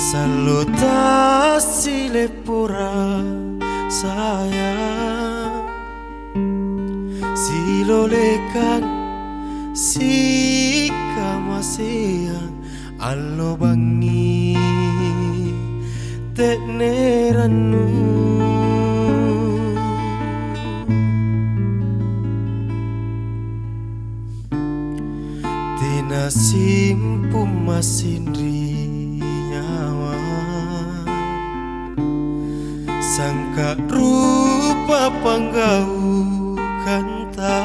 Salutasi lepura sayang, silolekan si kamasiang allo bangi tekneranu tina simpu masindri nyawa sangka rupa panggau kanta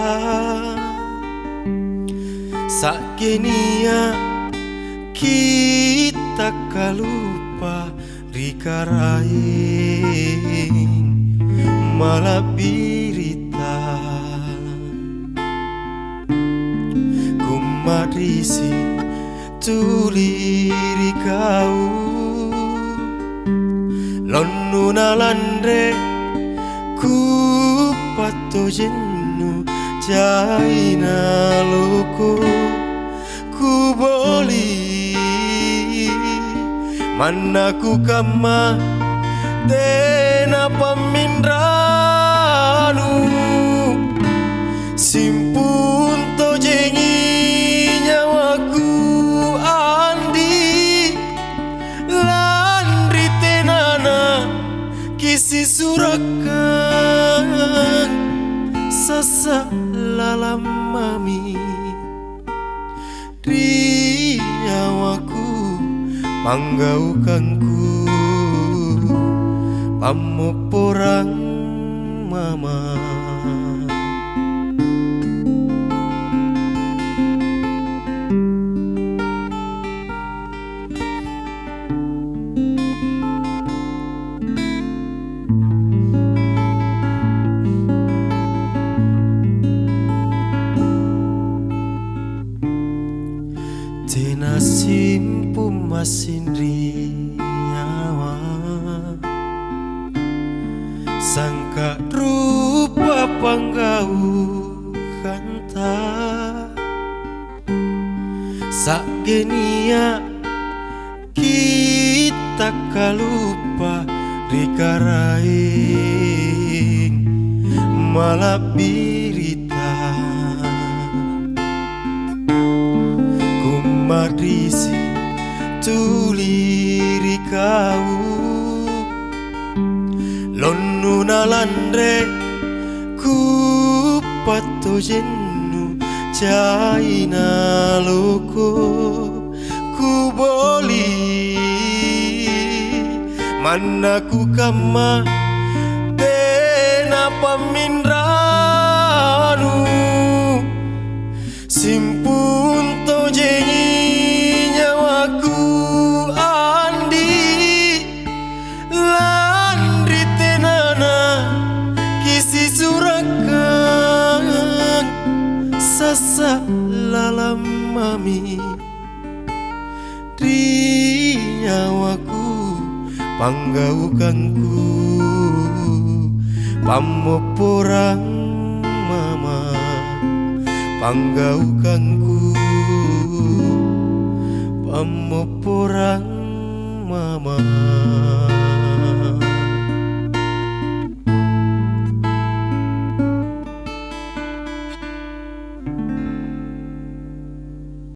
sakenia kita kalupa rikaraing malah birita kumarisi tuliri kau lonnuna landre ku pato jennu jaina loko ku boli mana ku kama dena pamindranu simpun to jengi nyawaku andi landri tenana kisi surakan sasa lalam mami di nyawaku panggaukanku pamuporang mama tina simpu masindri nyawa sangka rupa panggau kanta sakenia kita kalupa rikaraing malah birita kumarisi tuliri kau lonnuna landre ku pato jennu jaina loko ku boli mana ku kama dena pamindranu simpun to jengi nyawaku andi landri tenana kisi surakan sasa lalam mami di nyawaku panggaukanku pamuporang mama panggaukanku pamuporang mama.